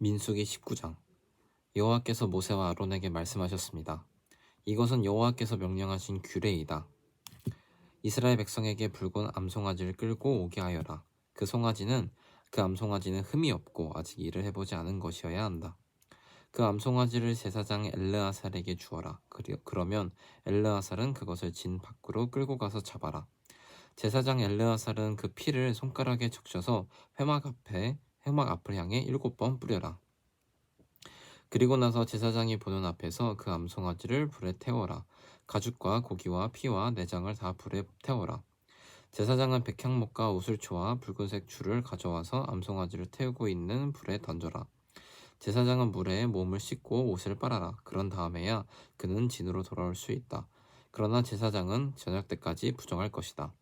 민수기 19장. 여호와께서 모세와 아론에게 말씀하셨습니다. 이것은 여호와께서 명령하신 규례이다. 이스라엘 백성에게 붉은 암송아지를 끌고 오게 하여라. 그 암송아지는 흠이 없고 아직 일을 해보지 않은 것이어야 한다. 그 암송아지를 제사장 엘르아살에게 주어라. 그러면 엘르아살은 그것을 진 밖으로 끌고 가서 잡아라. 제사장 엘르아살은 그 피를 손가락에 적셔서 회막 앞을 향해 7번 뿌려라. 그리고 나서 제사장이 보는 앞에서 그 암송아지를 불에 태워라. 가죽과 고기와 피와 내장을 다 불에 태워라. 제사장은 백향목과 우슬초와 붉은색 줄을 가져와서 암송아지를 태우고 있는 불에 던져라. 제사장은 물에 몸을 씻고 옷을 빨아라. 그런 다음에야 그는 진으로 돌아올 수 있다. 그러나 제사장은 저녁 때까지 부정할 것이다.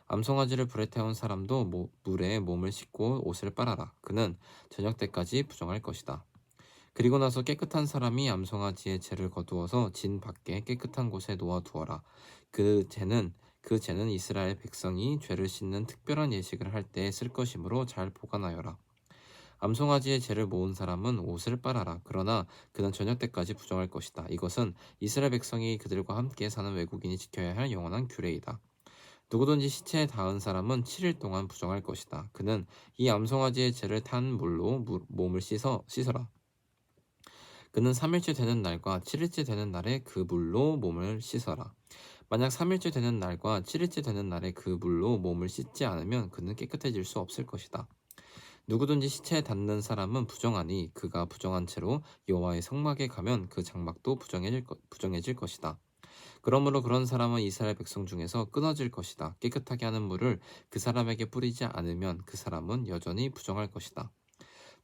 암송아지를 불에 태운 사람도 물에 몸을 씻고 옷을 빨아라. 그는 저녁 때까지 부정할 것이다. 그리고 나서 깨끗한 사람이 암송아지의 죄를 거두어서 진 밖에 깨끗한 곳에 놓아두어라. 그 죄는 이스라엘 백성이 죄를 씻는 특별한 예식을 할 때 쓸 것이므로 잘 보관하여라. 암송아지의 죄를 모은 사람은 옷을 빨아라. 그러나 그는 저녁 때까지 부정할 것이다. 이것은 이스라엘 백성이 그들과 함께 사는 외국인이 지켜야 할 영원한 규례이다. 누구든지 시체에 닿은 사람은 7일 동안 부정할 것이다. 그는 이 암송아지의 죄를 탄 물로 몸을 씻어라. 그는 3일째 되는 날과 7일째 되는 날에 그 물로 몸을 씻어라. 만약 3일째 되는 날과 7일째 되는 날에 그 물로 몸을 씻지 않으면 그는 깨끗해질 수 없을 것이다. 누구든지 시체에 닿는 사람은 부정하니 그가 부정한 채로 여호와의 성막에 가면 그 장막도 부정해질 것이다. 그러므로 그런 사람은 이스라엘 백성 중에서 끊어질 것이다. 깨끗하게 하는 물을 그 사람에게 뿌리지 않으면 그 사람은 여전히 부정할 것이다.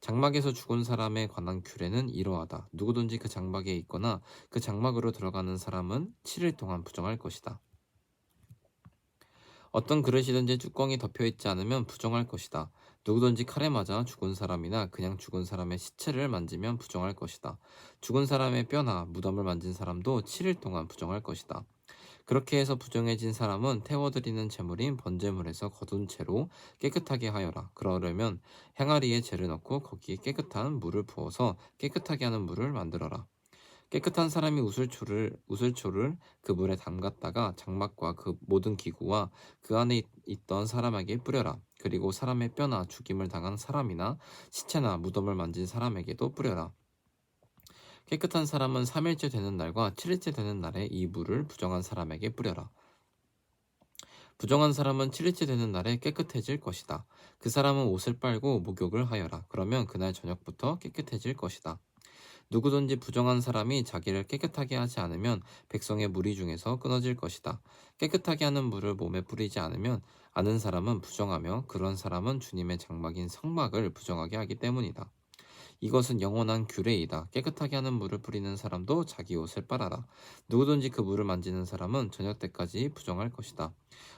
장막에서 죽은 사람에 관한 규례는 이러하다. 누구든지 그 장막에 있거나 그 장막으로 들어가는 사람은 7일 동안 부정할 것이다. 어떤 그릇이든지 뚜껑이 덮여있지 않으면 부정할 것이다. 누구든지 칼에 맞아 죽은 사람이나 그냥 죽은 사람의 시체를 만지면 부정할 것이다. 죽은 사람의 뼈나 무덤을 만진 사람도 7일 동안 부정할 것이다. 그렇게 해서 부정해진 사람은 태워드리는 제물인 번제물에서 거둔 채로 깨끗하게 하여라. 그러려면 행아리에 재를 넣고 거기에 깨끗한 물을 부어서 깨끗하게 하는 물을 만들어라. 깨끗한 사람이 우슬초를 그 물에 담갔다가 장막과 그 모든 기구와 그 안에 있던 사람에게 뿌려라. 그리고 사람의 뼈나 죽임을 당한 사람이나 시체나 무덤을 만진 사람에게도 뿌려라. 깨끗한 사람은 3일째 되는 날과 7일째 되는 날에 이 물을 부정한 사람에게 뿌려라. 부정한 사람은 7일째 되는 날에 깨끗해질 것이다. 그 사람은 옷을 빨고 목욕을 하여라. 그러면 그날 저녁부터 깨끗해질 것이다. 누구든지 부정한 사람이 자기를 깨끗하게 하지 않으면 백성의 무리 중에서 끊어질 것이다. 깨끗하게 하는 물을 몸에 뿌리지 않으면 아는 사람은 부정하며 그런 사람은 주님의 장막인 성막을 부정하게 하기 때문이다. 이것은 영원한 규례이다. 깨끗하게 하는 물을 뿌리는 사람도 자기 옷을 빨아라. 누구든지 그 물을 만지는 사람은 저녁 때까지 부정할 것이다.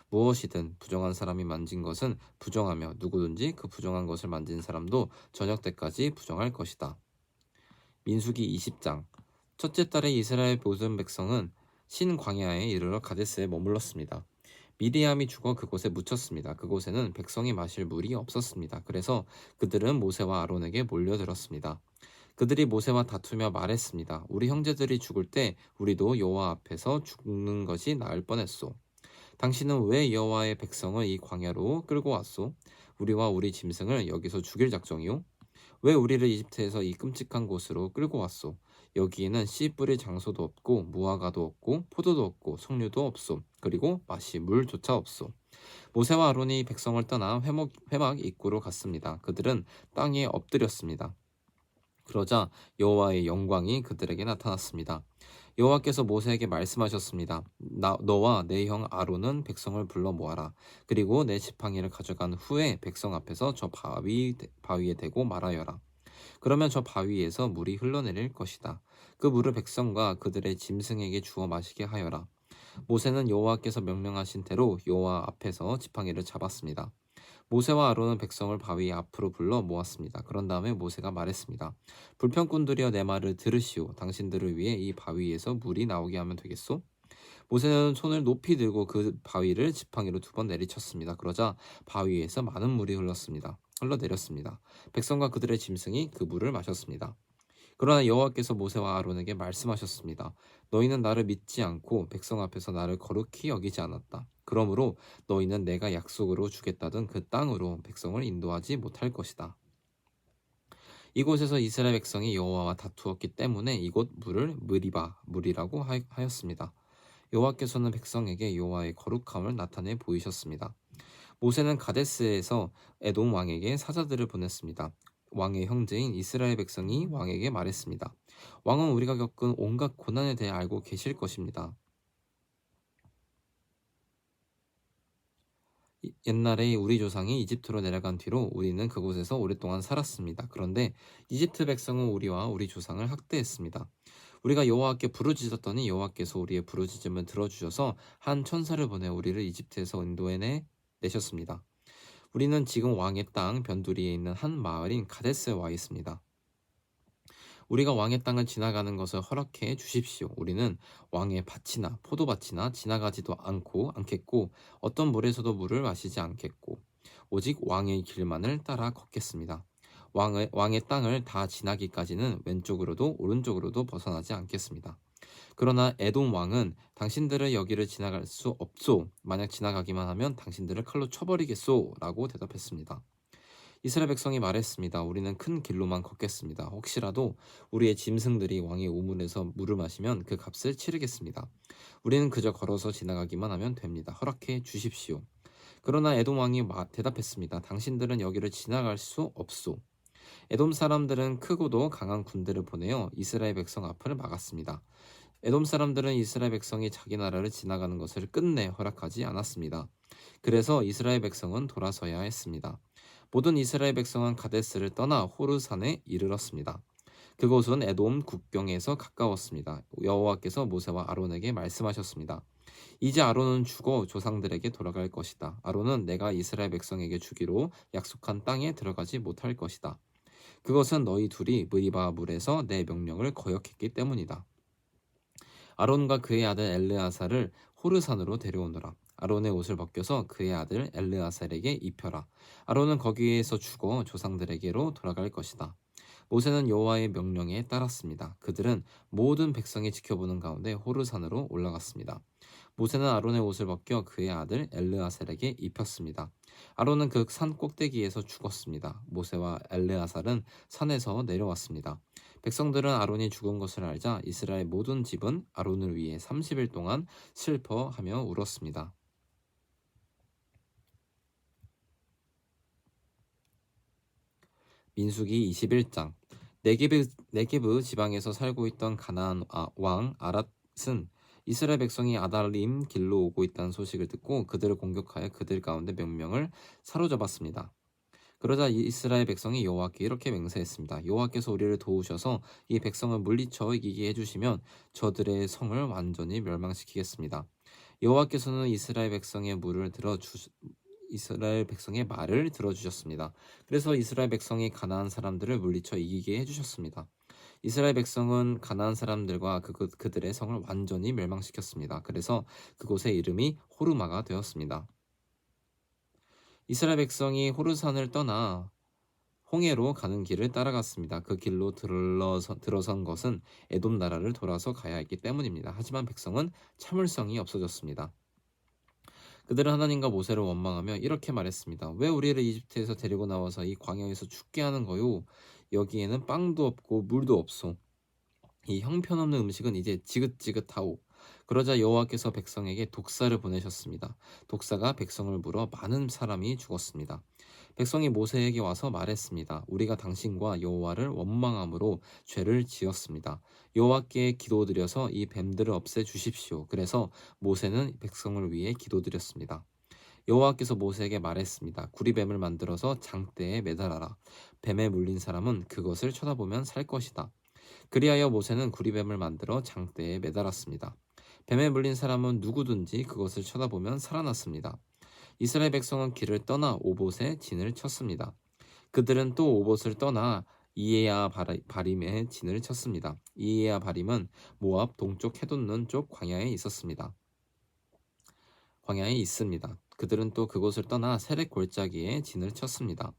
무엇이든 부정한 사람이 만진 것은 부정하며 누구든지 그 부정한 것을 만진 사람도 저녁 때까지 부정할 것이다. 민수기 20장. 첫째 달에 이스라엘 모든 백성은 신 광야에 이르러 가데스에 머물렀습니다. 미리암이 죽어 그곳에 묻혔습니다. 그곳에는 백성이 마실 물이 없었습니다. 그래서 그들은 모세와 아론에게 몰려들었습니다. 그들이 모세와 다투며 말했습니다. 우리 형제들이 죽을 때 우리도 여호와 앞에서 죽는 것이 나을 뻔했소. 당신은 왜 여호와의 백성을 이 광야로 끌고 왔소? 우리와 우리 짐승을 여기서 죽일 작정이요? 왜 우리를 이집트에서 이 끔찍한 곳으로 끌고 왔소? 여기에는 씨 뿌릴 장소도 없고 무화과도 없고 포도도 없고 석류도 없소. 그리고 마실 물조차 없소. 모세와 아론이 백성을 떠나 회막 입구로 갔습니다. 그들은 땅에 엎드렸습니다. 그러자 여호와의 영광이 그들에게 나타났습니다. 여호와께서 모세에게 말씀하셨습니다. 너와 내 형 아론은 백성을 불러 모아라. 그리고 내 지팡이를 가져간 후에 백성 앞에서 저 바위에 대고 말하여라. 그러면 저 바위에서 물이 흘러내릴 것이다. 그 물을 백성과 그들의 짐승에게 주어 마시게 하여라. 모세는 여호와께서 명령하신 대로 여호와 앞에서 지팡이를 잡았습니다. 모세와 아론은 백성을 바위 앞으로 불러 모았습니다. 그런 다음에 모세가 말했습니다. 불평꾼들이여 내 말을 들으시오. 당신들을 위해 이 바위에서 물이 나오게 하면 되겠소? 모세는 손을 높이 들고 그 바위를 지팡이로 2번 내리쳤습니다. 그러자 바위에서 많은 물이 흘렀습니다. 흘러내렸습니다. 백성과 그들의 짐승이 그 물을 마셨습니다. 그러나 여호와께서 모세와 아론에게 말씀하셨습니다. 너희는 나를 믿지 않고 백성 앞에서 나를 거룩히 여기지 않았다. 그러므로 너희는 내가 약속으로 주겠다던 그 땅으로 백성을 인도하지 못할 것이다. 이곳에서 이스라엘 백성이 여호와와 다투었기 때문에 이곳 물을 느리바 물이라고 하였습니다. 여호와께서는 백성에게 여호와의 거룩함을 나타내 보이셨습니다. 모세는 가데스에서 에돔 왕에게 사자들을 보냈습니다. 왕의 형제인 이스라엘 백성이 왕에게 말했습니다. 왕은 우리가 겪은 온갖 고난에 대해 알고 계실 것입니다. 옛날에 우리 조상이 이집트로 내려간 뒤로 우리는 그곳에서 오랫동안 살았습니다. 그런데 이집트 백성은 우리와 우리 조상을 학대했습니다. 우리가 여호와께 부르짖었더니 여호와께서 우리의 부르짖음을 들어주셔서 한 천사를 보내 우리를 이집트에서 인도해 내셨습니다. 우리는 지금 왕의 땅 변두리에 있는 한 마을인 가데스에 와 있습니다. 우리가 왕의 땅을 지나가는 것을 허락해 주십시오. 우리는 왕의 밭이나 포도밭이나 지나가지도 않겠고 어떤 물에서도 물을 마시지 않겠고 오직 왕의 길만을 따라 걷겠습니다. 왕의 땅을 다 지나기까지는 왼쪽으로도 오른쪽으로도 벗어나지 않겠습니다. 그러나 에돔 왕은 당신들은 여기를 지나갈 수 없소. 만약 지나가기만 하면 당신들을 칼로 쳐버리겠소. 라고 대답했습니다. 이스라엘 백성이 말했습니다. 우리는 큰 길로만 걷겠습니다. 혹시라도 우리의 짐승들이 왕의 우물에서 물을 마시면 그 값을 치르겠습니다. 우리는 그저 걸어서 지나가기만 하면 됩니다. 허락해 주십시오. 그러나 에돔 왕이 대답했습니다. 당신들은 여기를 지나갈 수 없소. 에돔 사람들은 크고도 강한 군대를 보내어 이스라엘 백성 앞을 막았습니다. 에돔 사람들은 이스라엘 백성이 자기 나라를 지나가는 것을 끝내 허락하지 않았습니다. 그래서 이스라엘 백성은 돌아서야 했습니다. 모든 이스라엘 백성은 가데스를 떠나 호르산에 이르렀습니다. 그곳은 에돔 국경에서 가까웠습니다. 여호와께서 모세와 아론에게 말씀하셨습니다. 이제 아론은 죽어 조상들에게 돌아갈 것이다. 아론은 내가 이스라엘 백성에게 주기로 약속한 땅에 들어가지 못할 것이다. 그것은 너희 둘이 브리바 물에서 내 명령을 거역했기 때문이다. 아론과 그의 아들 엘르아사를 호르산으로 데려오너라. 아론의 옷을 벗겨서 그의 아들 엘르아살에게 입혀라. 아론은 거기에서 죽어 조상들에게로 돌아갈 것이다. 모세는 여호와의 명령에 따랐습니다. 그들은 모든 백성이 지켜보는 가운데 호르산으로 올라갔습니다. 모세는 아론의 옷을 벗겨 그의 아들 엘르아살에게 입혔습니다. 아론은 그 산 꼭대기에서 죽었습니다. 모세와 엘르아살은 산에서 내려왔습니다. 백성들은 아론이 죽은 것을 알자 이스라엘 모든 집은 아론을 위해 30일 동안 슬퍼하며 울었습니다. 민수기 21장. 네게브 지방에서 살고 있던 가나안 왕 아랏은 이스라엘 백성이 아달림 길로 오고 있다는 소식을 듣고 그들을 공격하여 그들 가운데 몇 명을 사로잡았습니다. 그러자 이스라엘 백성이 여호와께 이렇게 맹세했습니다. 여호와께서 우리를 도우셔서 이 백성을 물리쳐 이기게 해주시면 저들의 성을 완전히 멸망시키겠습니다. 여호와께서는 이스라엘 백성의 말을 들어주셨습니다. 그래서 이스라엘 백성이 가나안 사람들을 물리쳐 이기게 해주셨습니다. 이스라엘 백성은 가나안 사람들과 그들의 성을 완전히 멸망시켰습니다. 그래서 그곳의 이름이 호르마가 되었습니다. 이스라엘 백성이 호르산을 떠나 홍해로 가는 길을 따라갔습니다. 그 길로 들어선 것은 에돔 나라를 돌아서 가야 했기 때문입니다. 하지만 백성은 참을성이 없어졌습니다. 그들은 하나님과 모세를 원망하며 이렇게 말했습니다. 왜 우리를 이집트에서 데리고 나와서 이 광야에서 죽게 하는 거요? 여기에는 빵도 없고 물도 없소. 이 형편없는 음식은 이제 지긋지긋하오. 그러자 여호와께서 백성에게 독사를 보내셨습니다. 독사가 백성을 물어 많은 사람이 죽었습니다. 백성이 모세에게 와서 말했습니다. 우리가 당신과 여호와를 원망함으로 죄를 지었습니다. 여호와께 기도드려서 이 뱀들을 없애 주십시오. 그래서 모세는 백성을 위해 기도드렸습니다. 여호와께서 모세에게 말했습니다. 구리뱀을 만들어서 장대에 매달아라. 뱀에 물린 사람은 그것을 쳐다보면 살 것이다. 그리하여 모세는 구리뱀을 만들어 장대에 매달았습니다. 뱀에 물린 사람은 누구든지 그것을 쳐다보면 살아났습니다. 이스라엘 백성은 길을 떠나 오봇에 진을 쳤습니다. 그들은 또 오봇을 떠나 이에야 바림에 진을 쳤습니다. 이에야 바림은 모압 동쪽 해돋는 쪽 광야에 있습니다. 그들은 또 그곳을 떠나 세렉 골짜기에 진을 쳤습니다.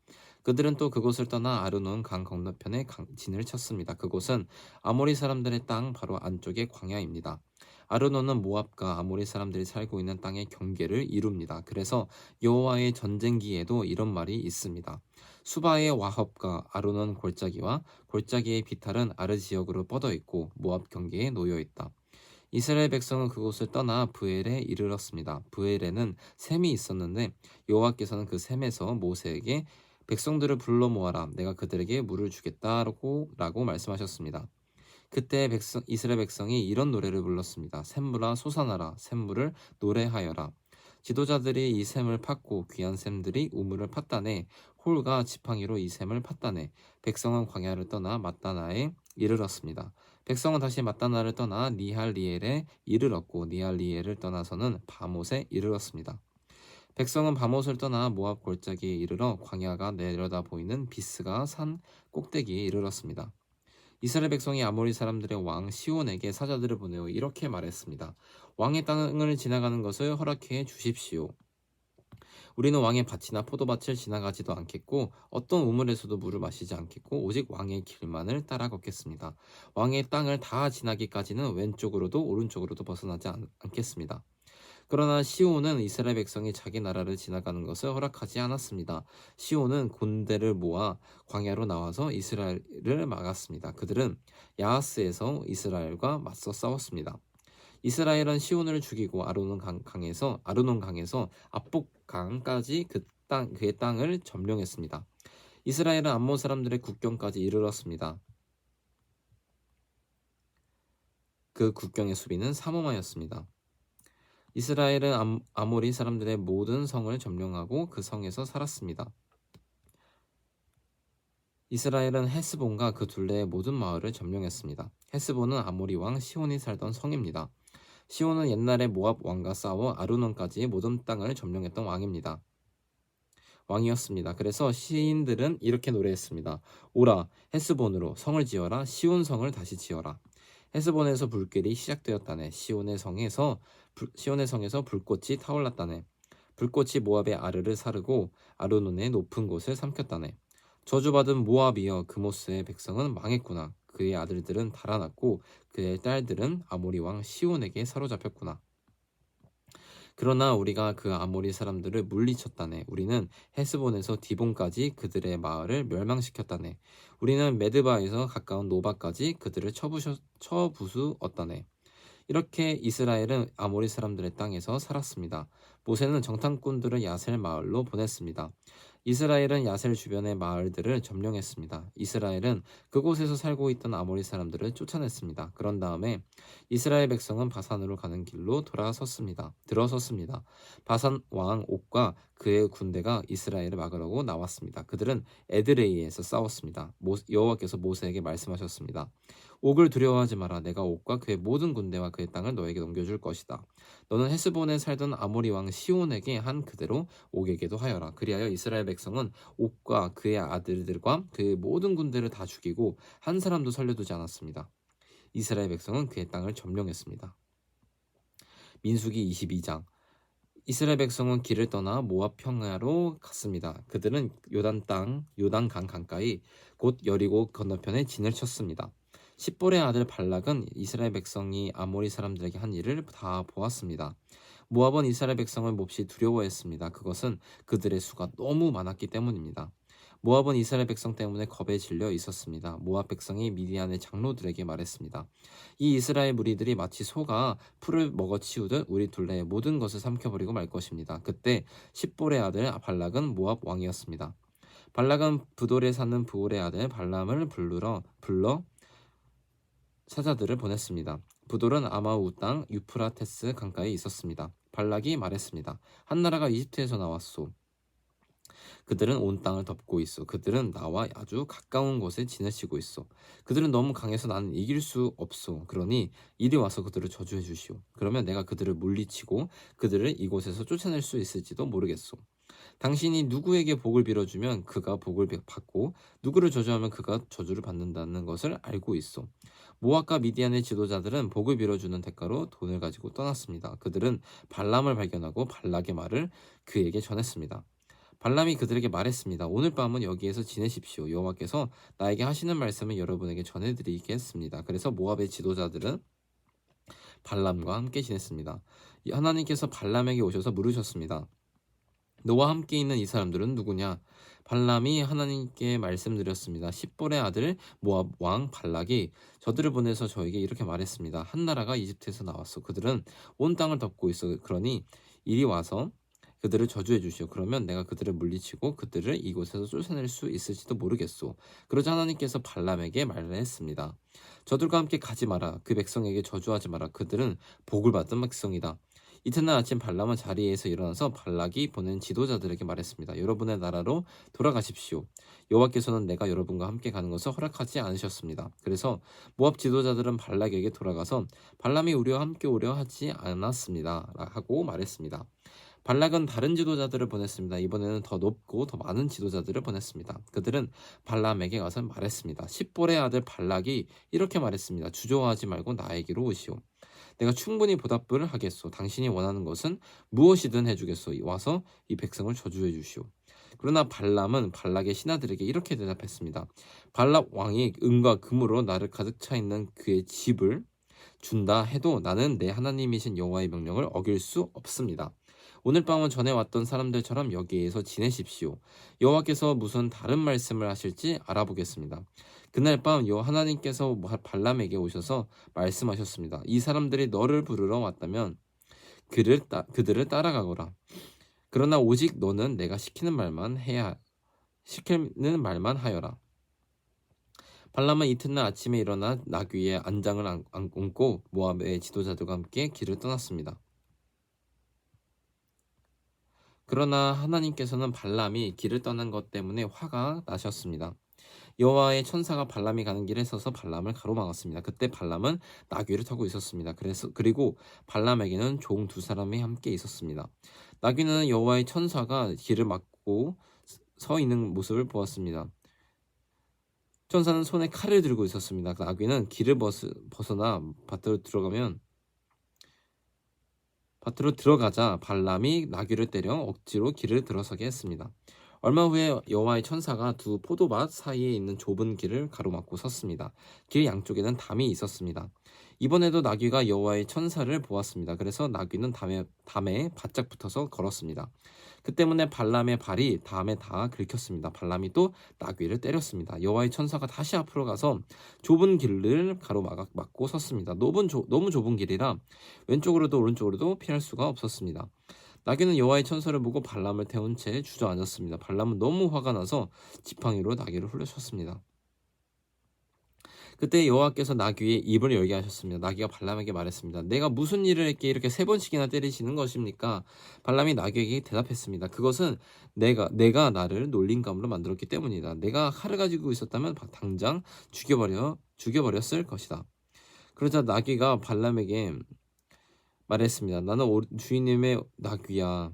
그들은 또 그곳을 떠나 아르논 강 건너편에 진을 쳤습니다. 그곳은 아모리 사람들의 땅 바로 안쪽의 광야입니다. 아르논은 모압과 아모리 사람들이 살고 있는 땅의 경계를 이룹니다. 그래서 여호와의 전쟁기에도 이런 말이 있습니다. 수바의 와합과 아르논 골짜기와 골짜기의 비탈은 아르 지역으로 뻗어 있고 모압 경계에 놓여 있다. 이스라엘 백성은 그곳을 떠나 브엘에 이르렀습니다. 브엘에는 샘이 있었는데 여호와께서는 그 샘에서 모세에게 백성들을 불러 모아라. 내가 그들에게 물을 주겠다라고 말씀하셨습니다. 그때 이스라엘 백성이 이런 노래를 불렀습니다. 샘물아 솟아나라. 샘물을 노래하여라. 지도자들이 이 샘을 팠고 귀한 샘들이 우물을 팠다네. 홀과 지팡이로 이 샘을 팠다네. 백성은 광야를 떠나 mat다나에 이르렀습니다. 백성은 다시 mat다나를 떠나 니할리엘에 이르렀고 니할리엘을 떠나서는 바못에 이르렀습니다. 백성은 바못을 떠나 모압 골짜기에 이르러 광야가 내려다 보이는 비스가 산 꼭대기에 이르렀습니다. 이스라엘 백성이 아모리 사람들의 왕 시온에게 사자들을 보내어 이렇게 말했습니다. 왕의 땅을 지나가는 것을 허락해 주십시오. 우리는 왕의 밭이나 포도밭을 지나가지도 않겠고 어떤 우물에서도 물을 마시지 않겠고 오직 왕의 길만을 따라 걷겠습니다. 왕의 땅을 다 지나기까지는 왼쪽으로도 오른쪽으로도 벗어나지 않겠습니다. 그러나 시온은 이스라엘 백성이 자기 나라를 지나가는 것을 허락하지 않았습니다. 시온은 군대를 모아 광야로 나와서 이스라엘을 막았습니다. 그들은 야하스에서 이스라엘과 맞서 싸웠습니다. 이스라엘은 시온을 죽이고 아르논 강에서 압복강까지 그의 땅을 점령했습니다. 이스라엘은 암몬 사람들의 국경까지 이르렀습니다. 그 국경의 수비는 사모마였습니다. 이스라엘은 아모리 사람들의 모든 성을 점령하고 그 성에서 살았습니다. 이스라엘은 헤스본과 그 둘레의 모든 마을을 점령했습니다. 헤스본은 아모리 왕 시온이 살던 성입니다. 시온은 옛날에 모압 왕과 싸워 아르논까지 모든 땅을 점령했던 왕이었습니다. 그래서 시인들은 이렇게 노래했습니다. 오라 헤스본으로 성을 지어라. 시온 성을 다시 지어라. 헤스본에서 불길이 시작되었다네. 시온의 성에서 불꽃이 타올랐다네. 불꽃이 모압의 아르를 사르고 아르논의 높은 곳을 삼켰다네. 저주받은 모압이여 그모스의 백성은 망했구나. 그의 아들들은 달아났고 그의 딸들은 아모리 왕 시온에게 사로잡혔구나. 그러나 우리가 그 아모리 사람들을 물리쳤다네. 우리는 헤스본에서 디본까지 그들의 마을을 멸망시켰다네. 우리는 메드바에서 가까운 노바까지 그들을 처부수었다네. 이렇게 이스라엘은 아모리 사람들의 땅에서 살았습니다. 모세는 정탐꾼들을 야셀 마을로 보냈습니다. 이스라엘은 야셀 주변의 마을들을 점령했습니다. 이스라엘은 그곳에서 살고 있던 아모리 사람들을 쫓아냈습니다. 그런 다음에 이스라엘 백성은 바산으로 가는 길로 들어섰습니다. 바산 왕 옥과 그의 군대가 이스라엘을 막으려고 나왔습니다. 그들은 에드레이에서 싸웠습니다. 여호와께서 모세에게 말씀하셨습니다. 옥을 두려워하지 마라. 내가 옥과 그의 모든 군대와 그의 땅을 너에게 넘겨줄 것이다. 너는 헤스본에 살던 아모리 왕 시온에게 한 그대로 옥에게도 하여라. 그리하여 이스라엘 백성은 옥과 그의 아들들과 그의 모든 군대를 다 죽이고 한 사람도 살려두지 않았습니다. 이스라엘 백성은 그의 땅을 점령했습니다. 민수기 22장. 이스라엘 백성은 길을 떠나 모압 평야로 갔습니다. 그들은 요단강 가까이 곧 여리고 건너편에 진을 쳤습니다. 십볼의 아들 발락은 이스라엘 백성이 아모리 사람들에게 한 일을 다 보았습니다. 모압은 이스라엘 백성을 몹시 두려워했습니다. 그것은 그들의 수가 너무 많았기 때문입니다. 모압은 이스라엘 백성 때문에 겁에 질려 있었습니다. 모압 백성이 미디안의 장로들에게 말했습니다. 이 이스라엘 무리들이 마치 소가 풀을 먹어치우듯 우리 둘레의 모든 것을 삼켜버리고 말 것입니다. 그때 십볼의 아들 발락은 모압 왕이었습니다. 발락은 부돌에 사는 부올의 아들 발람을 불러 사자들을 보냈습니다. 부돌은 아마우 땅 유프라테스 강가에 있었습니다. 발락이 말했습니다. 한 나라가 이집트에서 나왔소. 그들은 온 땅을 덮고 있어. 그들은 나와 아주 가까운 곳에 지내시고 있어. 그들은 너무 강해서 나는 이길 수 없소. 그러니 이리 와서 그들을 저주해 주시오. 그러면 내가 그들을 물리치고 그들을 이곳에서 쫓아낼 수 있을지도 모르겠소. 당신이 누구에게 복을 빌어주면 그가 복을 받고 누구를 저주하면 그가 저주를 받는다는 것을 알고 있어. 모압과 미디안의 지도자들은 복을 빌어주는 대가로 돈을 가지고 떠났습니다. 그들은 발람을 발견하고 발락의 말을 그에게 전했습니다. 발람이 그들에게 말했습니다. 오늘 밤은 여기에서 지내십시오. 여호와께서 나에게 하시는 말씀을 여러분에게 전해드리겠습니다. 그래서 모압의 지도자들은 발람과 함께 지냈습니다. 하나님께서 발람에게 오셔서 물으셨습니다. 너와 함께 있는 이 사람들은 누구냐? 발람이 하나님께 말씀드렸습니다. 십볼의 아들 모압 왕 발락이 저들을 보내서 저에게 이렇게 말했습니다. 한 나라가 이집트에서 나왔어. 그들은 온 땅을 덮고 있어. 그러니 이리 와서 그들을 저주해 주시오. 그러면 내가 그들을 물리치고 그들을 이곳에서 쫓아낼 수 있을지도 모르겠소. 그러자 하나님께서 발람에게 말했습니다. 저들과 함께 가지 마라. 그 백성에게 저주하지 마라. 그들은 복을 받은 백성이다. 이튿날 아침 발람은 자리에서 일어나서 발락이 보낸 지도자들에게 말했습니다. 여러분의 나라로 돌아가십시오. 여호와께서는 내가 여러분과 함께 가는 것을 허락하지 않으셨습니다. 그래서 모압 지도자들은 발락에게 돌아가서 발람이 우리와 함께 오려 하지 않았습니다. 하고 말했습니다. 발락은 다른 지도자들을 보냈습니다. 이번에는 더 높고 더 많은 지도자들을 보냈습니다. 그들은 발람에게 가서 말했습니다. 십볼의 아들 발락이 이렇게 말했습니다. 주저하지 말고 나에게로 오시오. 내가 충분히 보답을 하겠소. 당신이 원하는 것은 무엇이든 해주겠소. 와서 이 백성을 저주해 주시오. 그러나 발람은 발락의 신하들에게 이렇게 대답했습니다. 발락 왕이 은과 금으로 나를 가득 차 있는 그의 집을 준다 해도 나는 내 하나님이신 여호와의 명령을 어길 수 없습니다. 오늘 밤은 전에 왔던 사람들처럼 여기에서 지내십시오. 여호와께서 무슨 다른 말씀을 하실지 알아보겠습니다. 그날 밤 여호와 하나님께서 발람에게 오셔서 말씀하셨습니다. 이 사람들이 너를 부르러 왔다면 그들을 따라가거라. 그러나 오직 너는 내가 시키는 말만 하여라. 발람은 이튿날 아침에 일어나 나귀의 안장을 얹고 모압의 지도자들과 함께 길을 떠났습니다. 그러나 하나님께서는 발람이 길을 떠난 것 때문에 화가 나셨습니다. 여호와의 천사가 발람이 가는 길에 서서 발람을 가로막았습니다. 그때 발람은 나귀를 타고 있었습니다. 그리고 발람에게는 종 두 사람이 함께 있었습니다. 나귀는 여호와의 천사가 길을 막고 서 있는 모습을 보았습니다. 천사는 손에 칼을 들고 있었습니다. 나귀는 길을 벗어나 밭으로 들어가자 발람이 나귀를 때려 억지로 길을 들어서게 했습니다. 얼마 후에 여호와의 천사가 두 포도밭 사이에 있는 좁은 길을 가로막고 섰습니다. 길 양쪽에는 담이 있었습니다. 이번에도 나귀가 여호와의 천사를 보았습니다. 그래서 나귀는 담에 바짝 붙어서 걸었습니다. 그 때문에 발람의 발이 담에 다 긁혔습니다. 발람이 또 나귀를 때렸습니다. 여호와의 천사가 다시 앞으로 가서 좁은 길을 가로막고 섰습니다. 너무 좁은 길이라 왼쪽으로도 오른쪽으로도 피할 수가 없었습니다. 나귀는 여호와의 천사를 보고 발람을 태운 채 주저앉았습니다. 발람은 너무 화가 나서 지팡이로 나귀를 훌려쳤습니다. 그때 여호와께서 나귀의 입을 열게 하셨습니다. 나귀가 발람에게 말했습니다. 내가 무슨 일을 했기에 이렇게 3번씩이나 때리시는 것입니까? 발람이 나귀에게 대답했습니다. 그것은 내가 나를 놀림감으로 만들었기 때문이다. 내가 칼을 가지고 있었다면 당장 죽여버렸을 것이다. 그러자 나귀가 발람에게 말했습니다. 나는 주인님의 나귀야.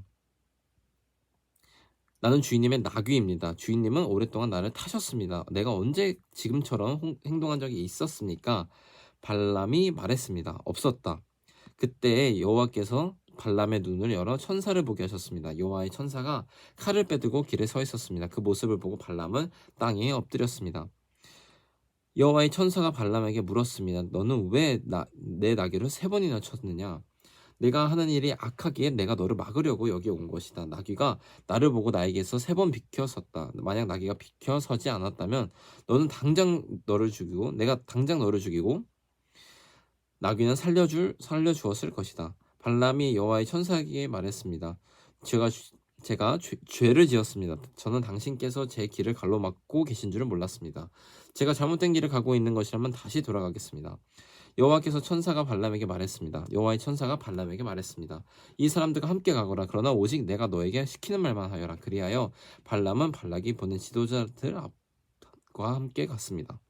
나는 주인님의 나귀입니다. 주인님은 오랫동안 나를 타셨습니다. 내가 언제 지금처럼 행동한 적이 있었습니까? 발람이 말했습니다. 없었다. 그때 여호와께서 발람의 눈을 열어 천사를 보게 하셨습니다. 여호와의 천사가 칼을 빼들고 길에 서 있었습니다. 그 모습을 보고 발람은 땅에 엎드렸습니다. 여호와의 천사가 발람에게 물었습니다. 너는 왜 내 나귀를 3번이나 쳤느냐? 내가 하는 일이 악하기에 내가 너를 막으려고 여기 온 것이다. 나귀가 나를 보고 나에게서 3번 비켜섰다. 만약 나귀가 비켜서지 않았다면 내가 당장 너를 죽이고 나귀는 살려주었을 것이다. 발람이 여호와의 천사에게 말했습니다. 제가 죄를 지었습니다. 저는 당신께서 제 길을 가로막고 계신 줄은 몰랐습니다. 제가 잘못된 길을 가고 있는 것이라면 다시 돌아가겠습니다. 여호와께서 천사가 발람에게 말했습니다. 여호와의 천사가 발람에게 말했습니다. 이 사람들과 함께 가거라. 그러나 오직 내가 너에게 시키는 말만 하여라. 그리하여 발람은 발락이 보낸 지도자들과 함께 갔습니다.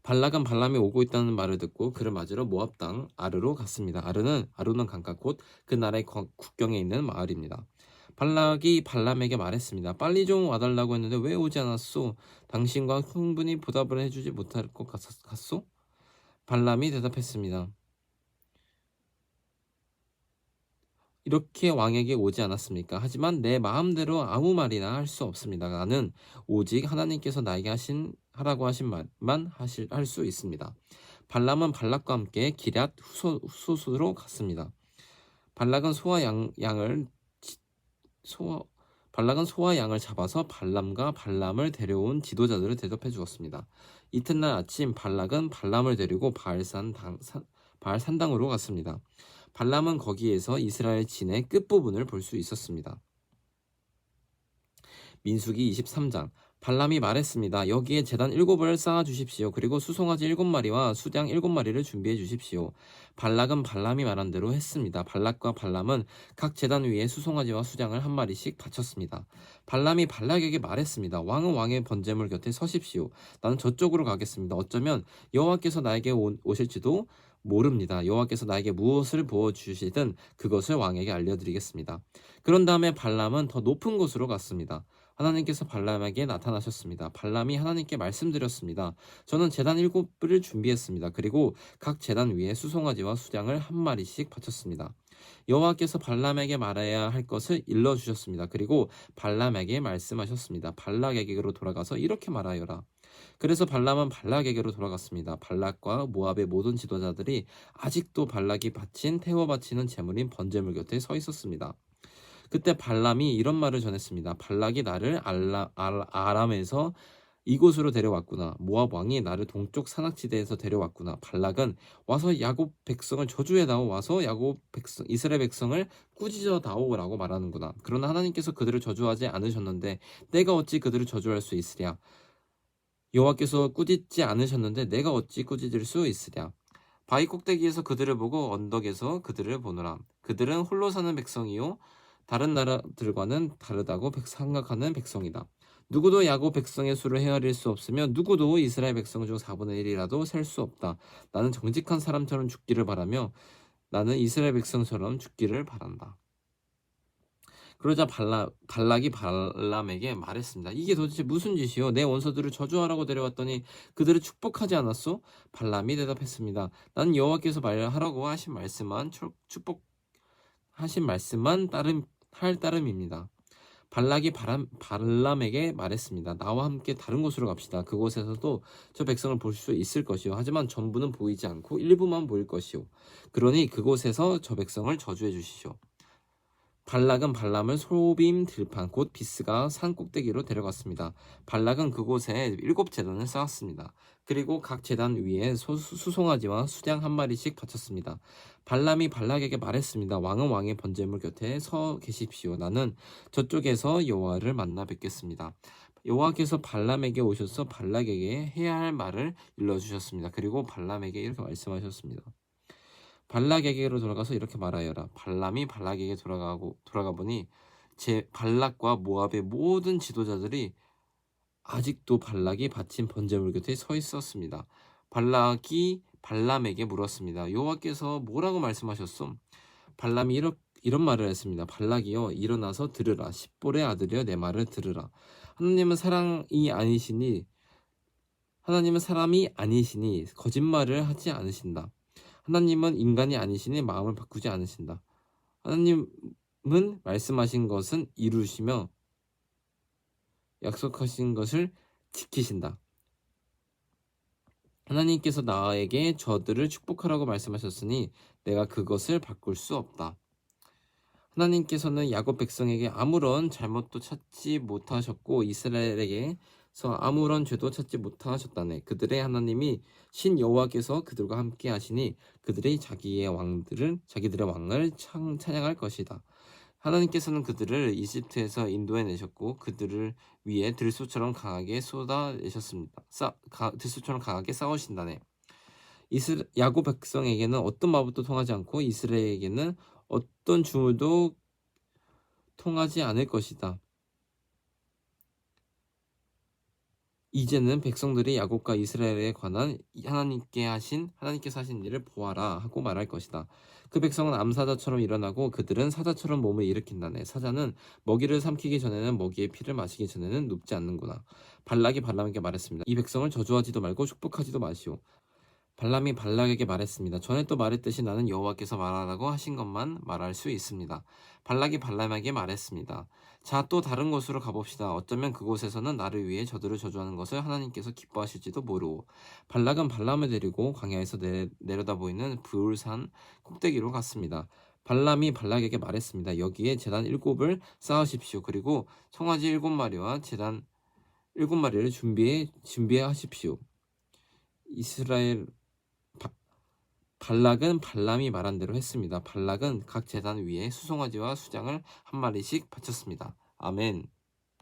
발락은 발람이 오고 있다는 말을 듣고 그를 맞으러 모압 땅 아르로 갔습니다. 아르는 강가 곧 그 나라의 국경에 있는 마을입니다. 발락이 발람에게 말했습니다. 빨리 좀 와달라고 했는데 왜 오지 않았소? 당신과 충분히 보답을 해주지 못할 것 같소? 발람이 대답했습니다. 이렇게 왕에게 오지 않았습니까? 하지만 내 마음대로 아무 말이나 할 수 없습니다. 나는 오직 하나님께서 나에게 하라고 하신 말만 할 수 있습니다. 발람은 발락과 함께 기럇 후소스로 갔습니다. 발락은 소 발락은 소와 양을 잡아서 발람과 발람을 데려온 지도자들을 대접해 주었습니다. 이튿날 아침 발락은 발람을 데리고 바알산당으로 갔습니다. 발람은 거기에서 이스라엘 진의 끝부분을 볼 수 있었습니다. 민수기 23장. 발람이 말했습니다. 여기에 제단 7을 쌓아 주십시오. 그리고 수송아지 7마리와 수장 7마리를 준비해 주십시오. 발락은 발람이 말한 대로 했습니다. 발락과 발람은 각 제단 위에 수송아지와 수장을 한 마리씩 바쳤습니다. 발람이 발락에게 말했습니다. 왕은 왕의 번제물 곁에 서십시오. 나는 저쪽으로 가겠습니다. 어쩌면 여호와께서 나에게 오실지도 모릅니다. 여호와께서 나에게 무엇을 부어주시든 그것을 왕에게 알려드리겠습니다. 그런 다음에 발람은 더 높은 곳으로 갔습니다. 하나님께서 발람에게 나타나셨습니다. 발람이 하나님께 말씀드렸습니다. 저는 제단 7을 준비했습니다. 그리고 각 제단 위에 수송아지와 수장을 한 마리씩 바쳤습니다. 여호와께서 발람에게 말해야 할 것을 일러주셨습니다. 그리고 발람에게 말씀하셨습니다. 발락에게로 돌아가서 이렇게 말하여라. 그래서 발람은 발락에게로 돌아갔습니다. 발락과 모압의 모든 지도자들이 아직도 발락이 태워 바치는 제물인 번제물 곁에 서 있었습니다. 그때 발람이 이런 말을 전했습니다. 발락이 나를 아람에서 이곳으로 데려왔구나. 모압 왕이 나를 동쪽 산악지대에서 데려왔구나. 발락은 와서 야곱 백성을 저주해다오. 와서 이스라엘 백성을 꾸짖어다오라고 말하는구나. 그러나 하나님께서 그들을 저주하지 않으셨는데 내가 어찌 그들을 저주할 수 있으랴. 여호와께서 꾸짖지 않으셨는데 내가 어찌 꾸짖을 수 있으랴. 바위 꼭대기에서 그들을 보고 언덕에서 그들을 보노라. 그들은 홀로 사는 백성이요 다른 나라들과는 다르다고 생각하는 백성이다. 누구도 야곱 백성의 수를 헤아릴 수 없으며 누구도 이스라엘 백성 중 4분의 1이라도 셀 수 없다. 나는 정직한 사람처럼 죽기를 바라며 나는 이스라엘 백성처럼 죽기를 바란다. 그러자 발락이 발람에게 말했습니다. 이게 도대체 무슨 짓이요? 내 원수들을 저주하라고 데려왔더니 그들을 축복하지 않았소? 발람이 대답했습니다. 나는 여호와께서 말하라고 하신 말씀만 할 따름입니다. 발락이 발람에게 말했습니다. 나와 함께 다른 곳으로 갑시다. 그곳에서도 저 백성을 볼 수 있을 것이요. 하지만 전부는 보이지 않고 일부만 보일 것이요. 그러니 그곳에서 저 백성을 저주해 주시오. 발락은 발람을 소빔 들판 곧 비스가 산 꼭대기로 데려갔습니다. 발락은 그곳에 7제단을 쌓았습니다. 그리고 각 제단 위에 수송아지와 수장 한 마리씩 바쳤습니다. 발람이 발락에게 말했습니다. 왕은 왕의 번제물 곁에 서 계십시오. 나는 저쪽에서 여호와를 만나 뵙겠습니다. 여호와께서 발람에게 오셔서 발락에게 해야 할 말을 일러주셨습니다. 그리고 발람에게 이렇게 말씀하셨습니다. 발락에게로 돌아가서 이렇게 말하여라. 발람이 발락에게 돌아가 보니 발락과 모압의 모든 지도자들이 아직도 발락이 바친 번제물 곁에 서 있었습니다. 발락이 발람에게 물었습니다. 여호와께서 뭐라고 말씀하셨소? 발람이 이런 말을 했습니다. 발락이여 일어나서 들으라. 십볼의 아들이여 내 말을 들으라. 하나님은 사람이 아니시니 거짓말을 하지 않으신다. 하나님은 인간이 아니시니 마음을 바꾸지 않으신다. 하나님은 말씀하신 것은 이루시며 약속하신 것을 지키신다. 하나님께서 나에게 저들을 축복하라고 말씀하셨으니 내가 그것을 바꿀 수 없다. 하나님께서는 야곱 백성에게 아무런 잘못도 찾지 못하셨고 이스라엘에게서 아무런 죄도 찾지 못하셨다네. 그들의 하나님이 신 여호와께서 그들과 함께 하시니 그들이 자기들의 왕을 찬양할 것이다. 하나님께서는 그들을 이집트에서 인도해내셨고 그들을 위해 들소처럼 강하게 싸우신다네. 야곱 백성에게는 어떤 마법도 통하지 않고 이스라엘에게는 어떤 주물도 통하지 않을 것이다. 이제는 백성들이 야곱과 이스라엘에 관한 하나님께서 하신 일을 보아라 하고 말할 것이다. 그 백성은 암사자처럼 일어나고 그들은 사자처럼 몸을 일으킨다네. 사자는 먹이를 삼키기 전에는 먹이의 피를 마시기 전에는 눕지 않는구나. 발락이 발람에게 말했습니다. 이 백성을 저주하지도 말고 축복하지도 마시오. 발람이 발락에게 말했습니다. 전에 또 말했듯이 나는 여호와께서 말하라고 하신 것만 말할 수 있습니다. 발락이 발람에게 말했습니다. 자, 또 다른 곳으로 가봅시다. 어쩌면 그곳에서는 나를 위해 저들을 저주하는 것을 하나님께서 기뻐하실지도 모르고. 발락은 발람을 데리고 광야에서 내려다 보이는 브울산 꼭대기로 갔습니다. 발람이 발락에게 말했습니다. 여기에 제단 7을 쌓으십시오. 그리고 송아지 7마리와 제단 7마리를 준비하십시오. 이스라엘 발락은 발람이 말한 대로 했습니다. 발락은 각 제단 위에 수송아지와 수장을 한 마리씩 바쳤습니다. 아멘.